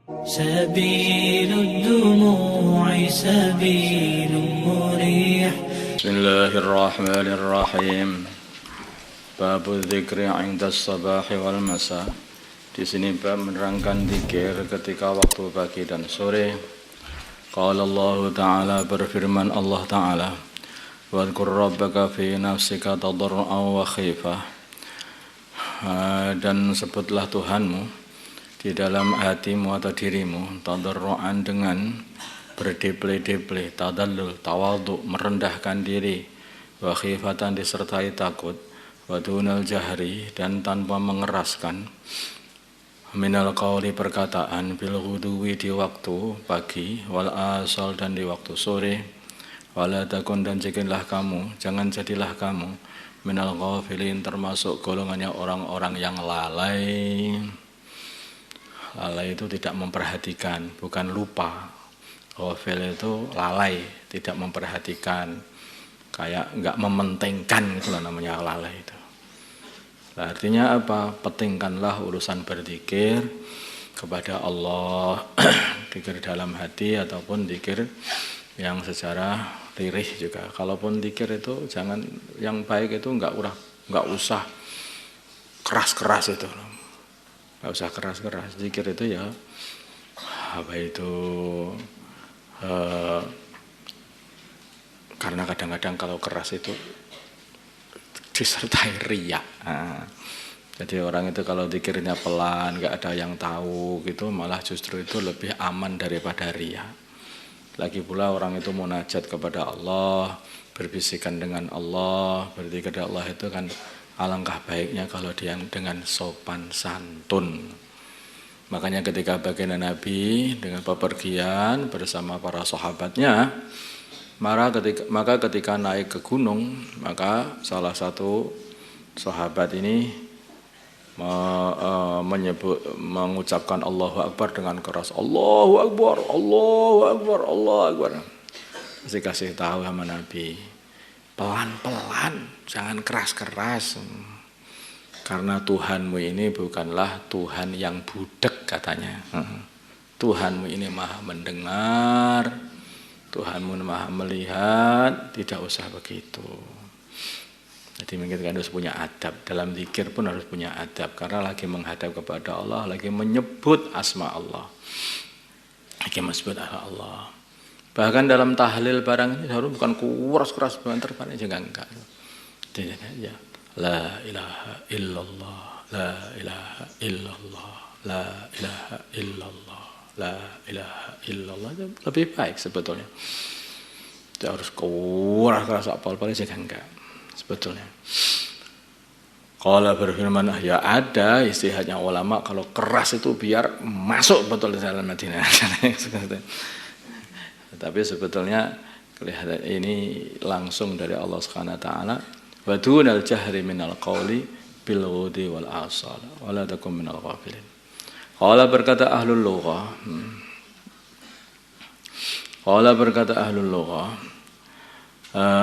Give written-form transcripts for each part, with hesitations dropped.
سبيل الدموع سبيل مريح. بسم الله الرحمن الرحيم. Bab dzikri 'inda as-sabah wal masa. Di sini bab menerangkan zikir ketika waktu pagi dan sore. Qala Allah Ta'ala, berfirman Allah Ta'ala, "Wadhkur rabbaka fi nafsika tadarruan wa khifah." Dan sebutlah Tuhanmu di dalam hatimu atau dirimu, tadarruan dengan berdeble-deble, tadallul, tawadhu, merendahkan diri, wa khifatan disertai takut, wa dunal jahri dan tanpa mengeraskan, minal qauli perkataan, bil ghuduwi di waktu pagi, wal asal dan di waktu sore, wala takun dan janganlah kamu, minal ghafilin termasuk golongannya orang-orang yang lalai. Lalai itu tidak memperhatikan, bukan lupa. Ghafil itu lalai, tidak memperhatikan, kayak enggak mementingkan, itulah namanya lalai itu. Nah, artinya apa? Pentingkanlah urusan berzikir kepada Allah, zikir dalam hati ataupun zikir yang secara lirih juga. Kalaupun zikir itu jangan, yang baik itu enggak usah keras-keras itu. Enggak usah keras-keras. Zikir itu ya apa itu karena kadang-kadang kalau keras itu disertai riya. Jadi orang itu kalau zikirnya pelan, enggak ada yang tahu gitu, malah justru itu lebih aman daripada riya. Lagi pula orang itu munajat kepada Allah, berbisikan dengan Allah, berzikir kepada Allah itu kan alangkah baiknya kalau dia dengan sopan santun. Makanya ketika baginda Nabi dengan bepergian bersama para sahabatnya, maka ketika naik ke gunung, maka salah satu sahabat ini mengucapkan Allahu Akbar dengan keras. Allahu Akbar, Allahu Akbar, Allahu Akbar. Kasih tahu sama Nabi, pelan-pelan, jangan keras-keras. Karena Tuhanmu ini bukanlah Tuhan yang budek katanya. Tuhanmu ini maha mendengar, Tuhanmu maha melihat, tidak usah begitu. Jadi mungkin kan harus punya adab, dalam zikir pun harus punya adab, karena lagi menghadap kepada Allah, lagi menyebut asma Allah, lagi menyebut Allah. Bahkan dalam tahlil barang ini harus bukan keras-keras banter banget juga enggak. Ya. La ilaha illallah, la ilaha illallah, la ilaha illallah, la ilaha illallah. Itu lebih baik sebetulnya. Tidak harus keras-keras apal-apal juga enggak sebetulnya. Kalau berfirman, ya ada istilahnya ulama kalau keras itu biar masuk betul di dalam Madinah. Tapi sebetulnya kelihatan ini langsung dari Allah Subhanahu wa taala. Wa dunal jahri minal qawli bil ghudi wal asal wa la takum minal ghafilin. Qala berkata ahlul lughah.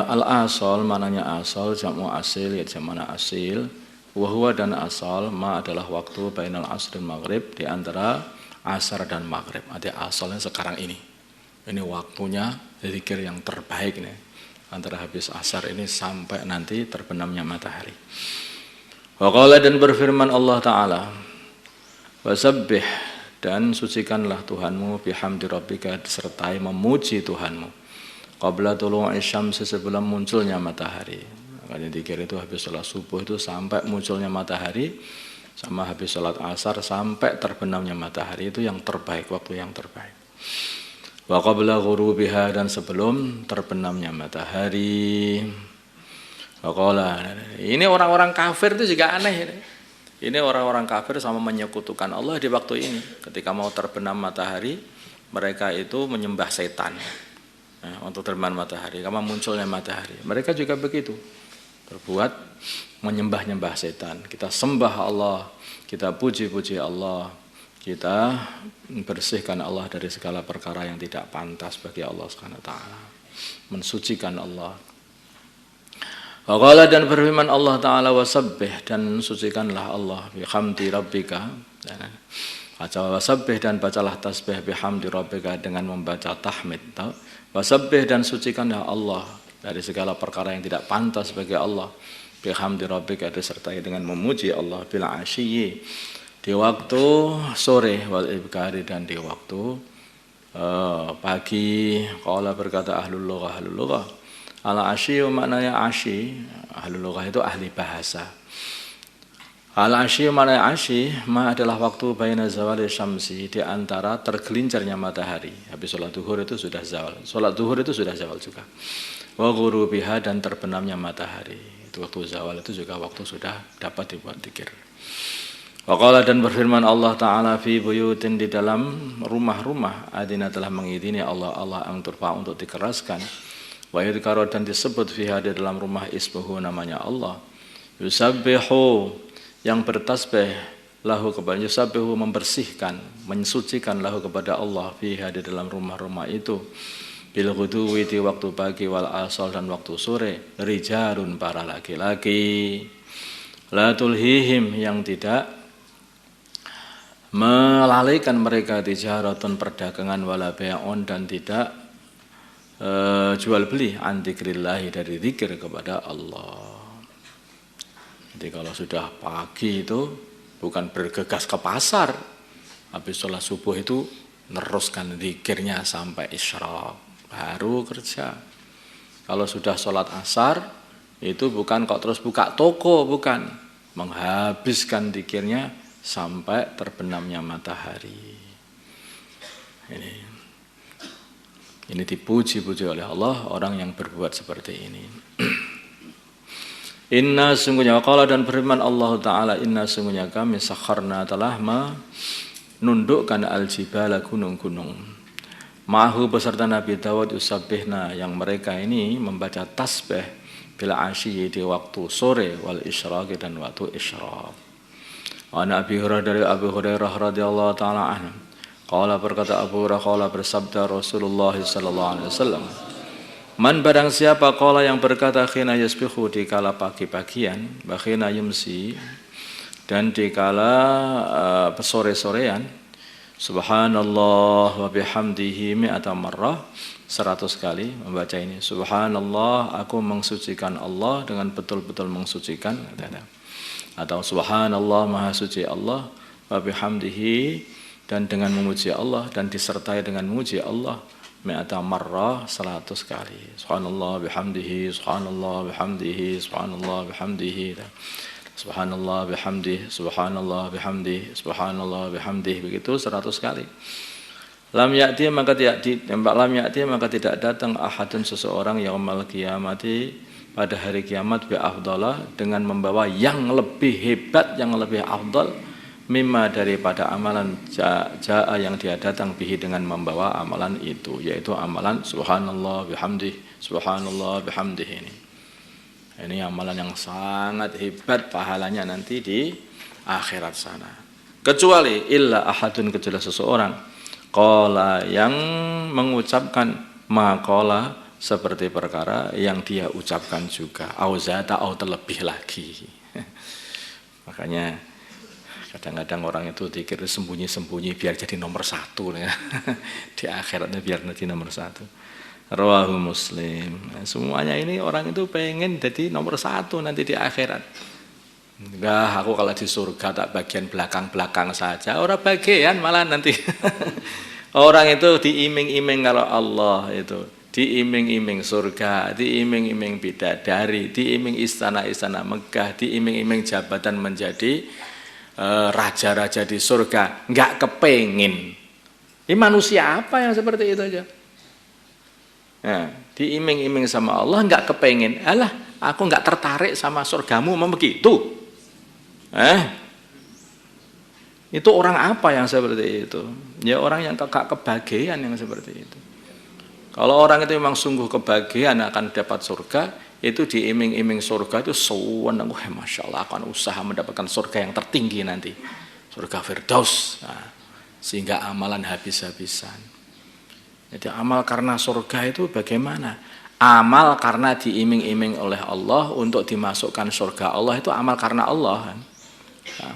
Al-asal mananya asal, jamu asil ya jamana asil. Wa huwa dan asal ma adalah waktu bainal asr dan maghrib, di antara asar dan maghrib. Artinya asalnya sekarang ini. Ini waktunya zikir yang terbaik nih. Antara habis asar ini sampai nanti terbenamnya matahari. Wa qala dan berfirman Allah Ta'ala, wasabbih dan sucikanlah Tuhanmu bihamdi rabbika disertai memuji Tuhanmu qabla tulu'i syamsi sebelum munculnya matahari. Makanya zikir itu habis salat subuh itu sampai munculnya matahari, sama habis salat asar sampai terbenamnya matahari, itu yang terbaik, waktu yang terbaik. Wa qabla ghurubiha dan sebelum terbenamnya matahari. Wa qala, ini orang-orang kafir itu juga aneh. Ini orang-orang kafir sama menyekutukan Allah di waktu ini. Ketika mau terbenam matahari, mereka itu menyembah setan. Nah, untuk terbenam matahari, karena munculnya matahari. Mereka juga begitu. Berbuat menyembah-nyembah setan. Kita sembah Allah, kita puji-puji Allah, kita bersihkan Allah dari segala perkara yang tidak pantas bagi Allah Subhanahu wa taala. Mensucikan Allah. Wa qala dan berfirman Allah Ta'ala, wasabbih dan sucikanlah Allah bihamdi rabbika Baca wasabbih dan bacalah tasbih bihamdi rabbika dengan membaca tahmid. Wasabbih dan sucikanlah Allah dari segala perkara yang tidak pantas bagi Allah. Bihamdi rabbika disertai dengan memuji Allah bil asyi di waktu sore wal ibkari dan di waktu pagi. Qala berkata ahlul lughah. Al asyi maknanya asyi. Ahlul lughah itu ahli bahasa. Al-asyi mana asyi ma adalah waktu baina zawali syamsi di antara tergelincirnya matahari. Habis sholat zuhur itu sudah zawal. Sholat zuhur itu sudah zawal juga. Wa ghurubiha dan terbenamnya matahari. Itu waktu zawal itu juga waktu sudah dapat dibuat dzikir. Wa qala dan berfirman Allah Ta'ala fi buyutin di dalam rumah-rumah adina telah mengidini Allah ang turfa untuk dikeraskan. Wa yudhkara dan disebut fiha di dalam rumah ismuhu namanya Allah. Yusabbihu yang bertasbih lahu kepada yusabbihu membersihkan, mensucikan lahu kepada Allah fiha di dalam rumah-rumah itu bil ghuduwi di waktu pagi wal asal dan waktu sore rijalun para laki-laki la tulhihim yang tidak melalaikan mereka tijaratun perdagangan wala bai'un dan tidak jual beli an dzikrillah dari zikir kepada Allah. Jadi kalau sudah pagi itu bukan bergegas ke pasar, habis sholat subuh itu neruskan zikirnya sampai isyraq, baru kerja. Kalau sudah sholat asar itu bukan kok terus buka toko, bukan, menghabiskan zikirnya sampai terbenamnya matahari. Ini dipuji-puji oleh Allah orang yang berbuat seperti ini. Inna sungguhnya qala dan berfirman Allah Ta'ala inna sungguhnya kami sakharna telah menundukkan al-jibala gunung-gunung ma'hu beserta Nabi Dawud yusabbihna yang mereka ini membaca tasbih bila asyi di waktu sore wal isyraq dan waktu isyraq. Nabi Hurairah dari Abu Hurairah radhiyallahu ta'ala anhu qala berkata Abu Hurairah qala bersabda Rasulullah sallallahu alaihi wasallam man barang siapa qala yang berkata khina yasbihu di kala pagi-pagian wa khina yumsi dan di kala sore-sorean subhanallah wa bihamdihi mi'ata marrah 100 kali membaca ini subhanallah aku mensucikan Allah dengan betul-betul mensucikan atau subhanallah maha suci Allah wa bihamdihi dan dengan memuji Allah dan disertai dengan memuji Allah mi'ata marrah 100 kali. Subhanallah bihamdihi, subhanallah bihamdihi, subhanallah bihamdihi. Subhanallah bihamdihi, subhanallah bihamdihi, subhanallah bihamdihi. Begitu 100 kali. Lam ya'ti maka tidak datang ahadun seseorang yaumal qiyamati pada hari kiamat bi afdalah dengan membawa yang lebih hebat, yang lebih afdal mimma daripada amalan ja'a yang dia datang bihi dengan membawa amalan itu, yaitu amalan subhanallah bihamdih ini. Ini amalan yang sangat hebat pahalanya nanti di akhirat sana. Kecuali illa ahadun kecuali seseorang qala yang mengucapkan maqala seperti perkara yang dia ucapkan juga auzata au terlebih lagi. Makanya kadang-kadang orang itu dikir sembunyi-sembunyi biar jadi nomor 1 ya. Di akhiratnya biar nanti nomor 1. Rawahu Muslim. Semuanya ini orang itu pengen jadi nomor 1 nanti di akhirat. Enggak, aku kalau di surga tak bagian belakang-belakang saja. Orang bagian malah nanti. Orang itu diiming-iming kalau Allah itu. Diiming-iming surga, diiming-iming bidadari, diiming istana-istana Mekah, diiming-iming jabatan menjadi raja-raja di surga, nggak kepengin. Ini manusia apa yang seperti itu aja? Nah, diiming-iming sama Allah nggak kepengin. Alah, aku nggak tertarik sama surgamu, mau begitu? Itu orang apa yang seperti itu? Ya orang yang gak kebahagiaan yang seperti itu. Kalau orang itu memang sungguh kebahagiaan akan dapat surga, itu diiming-iming surga itu sewenang, masya Allah akan usaha mendapatkan surga yang tertinggi nanti, surga Firdaus. Nah, sehingga amalan habis-habisan. Jadi amal karena surga itu bagaimana? Amal karena diiming-iming oleh Allah untuk dimasukkan surga Allah itu amal karena Allah kan? Nah,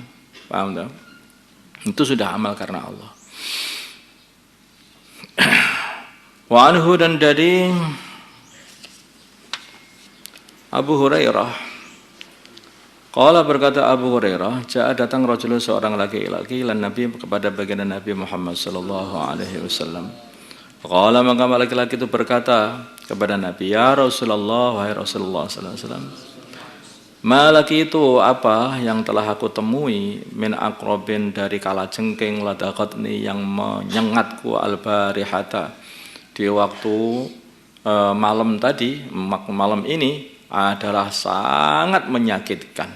paham tak? Itu sudah amal karena Allah. Wa anhu, dan dari Abu Hurairah, qala berkata Abu Hurairah, ja'a datang rajulun seorang laki-laki lan Nabi kepada baginda Nabi Muhammad sallallahu alaihi wasallam. Qala maka laki-laki itu berkata kepada Nabi, ya Rasulullah, wahai Rasulullah sallallahu alaihi wasallam, malaki itu apa yang telah aku temui min aqrabin dari kalajengking ladaqatni yang menyengatku albarihata di waktu malam tadi, malam ini adalah sangat menyakitkan.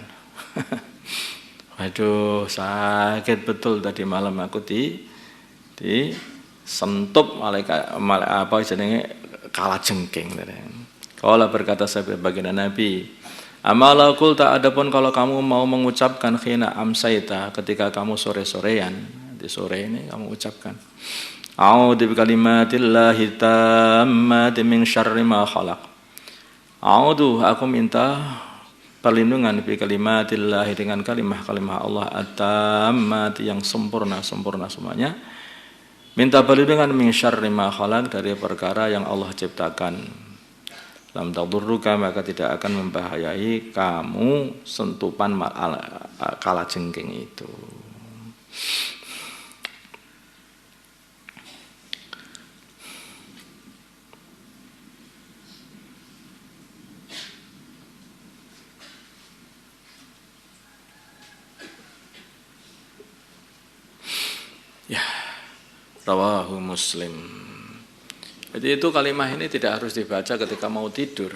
Waduh, sakit betul tadi malam aku disentup oleh apa jenenge kalajengking. Qala berkata baginda Nabi, amala qulta, adapun kalau kamu mau mengucapkan khina amsaita, ketika kamu sore-sorean, di sore ini kamu ucapkan a'udzu bikalimatillahi tammati min syarri ma khalaq. A'udzu, aku minta perlindungan bi kalimatillah, dengan kalimah-kalimah Allah at-tammati yang sempurna semuanya. Minta perlindungan min syarri ma khalaq, dari perkara yang Allah ciptakan. Lam tadurruka, maka tidak akan membahayai kamu sentupan kalajengking itu. Ya, rawahu Muslim. Jadi itu kalimat ini tidak harus dibaca ketika mau tidur.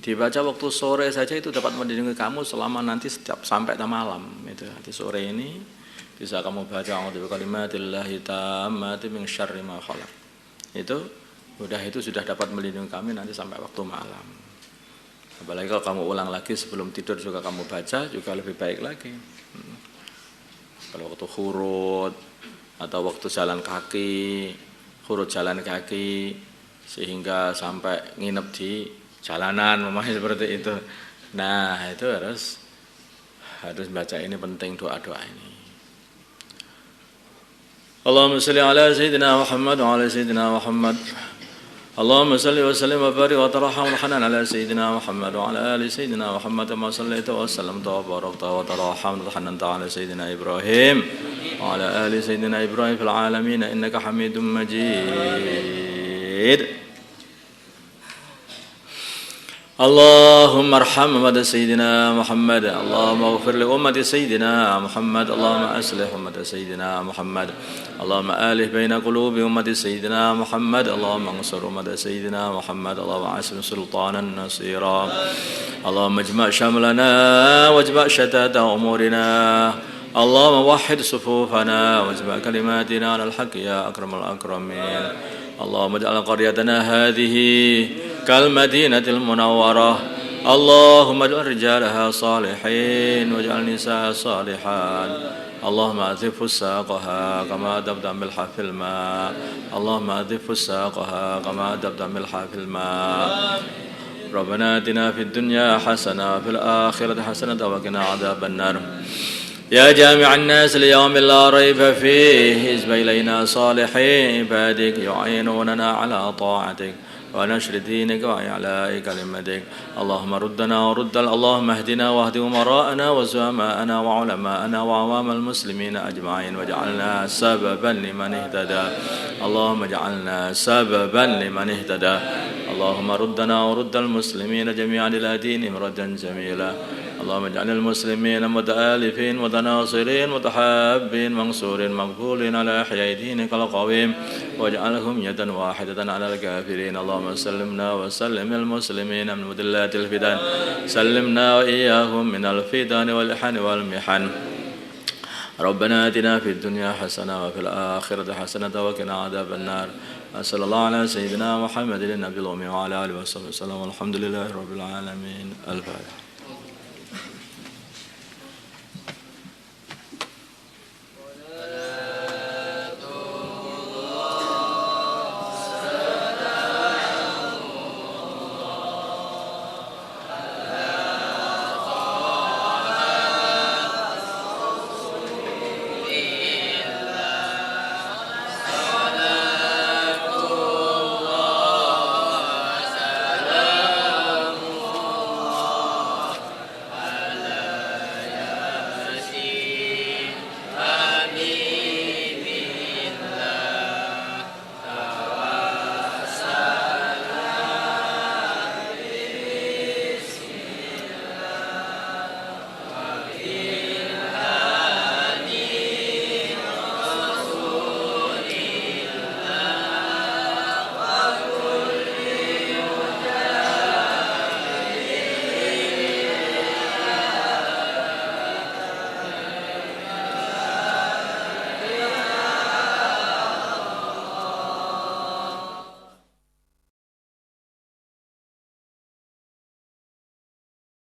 Dibaca waktu sore saja itu dapat melindungi kamu selama nanti setiap sampai malam. Itu di sore ini bisa kamu baca a'udzu bikalimatillahi tammati min syarri ma khalaq. Itu sudah dapat melindungi kami nanti sampai waktu malam. Apalagi kalau kamu ulang lagi sebelum tidur juga kamu baca, juga lebih baik lagi. Kalau waktu khurut atau waktu jalan kaki, sehingga sampai nginep di jalanan, memang seperti itu. Nah, itu harus baca ini, penting doa-doa ini. Allahumma shalli ala sayyidina Muhammad wa ala sayyidina Muhammad. Allahumma shalli wa sallim wa barik wa tarham wa hanan ala sayyidina Muhammad wa ala ali sayyidina Muhammad kama shallaita wa sallamta wa barakta wa tarham wa hananta ala sayyidina Ibrahim wa ala ali sayyidina Ibrahim fil alamin innaka Hamidum Majid. اللهم ارحم أمة سيدنا محمد، اللهم اغفر لأمة سيدنا محمد، اللهم أصلح أمة سيدنا محمد، اللهم آلف بين قلوب أمة سيدنا محمد، اللهم انصر أمة سيدنا محمد، اللهم عاصم سلطانا نصيرا، اللهم اجمع شملنا واجمع شتات أمورنا، اللهم وحد صفوفنا واجمع كلماتنا على الحق يا أكرم الأكرمين، اللهم اجعل قريتنا هذه كالمدينة المنورة، اللهم اجعل رجالها صالحين واجعل نساء صالحات، اللهم أذف فساقها كما أذبت ملح في الماء، اللهم أذف فساقها كما أذبت ملح في الماء. ربنا آتنا في الدنيا حسنة وفي الآخرة حسنة وقنا عذاب النار. يا جامع الناس ليوم لا ريب فيه اجب إلينا صالحي عبادك يعينوننا على طاعتك ونشر دينك وإعلاء كلمتك، اللهم ردنا اللهم اهدنا واهد أمراءنا وزعماءنا وعلماءنا وعوام المسلمين أجمعين واجعلنا سببا لمن اهتدى، اللهم اجعلنا سببا لمن اهتدى، اللهم ردنا ورد المسلمين جميعا إلى دينهم ردا جميلا، اللهم اجعل المسلمين متآلفين متناصرين متحابين منصورين مقبولين على إحياء دينك القويم، واجعلهم يدا واحدة على الكافرين، اللهم سلمنا وسلم المسلمين من مضلات الفتن، سلمنا وإياهم من الفتن والإحن والمحن. ربنا آتنا في الدنيا حسنة وفي الآخرة حسنة وقنا عذاب النار. صلى الله على سيدنا محمد النبي الأمي وعلى آله وصحبه وسلم والحمد لله رب العالمين. الفاتحة.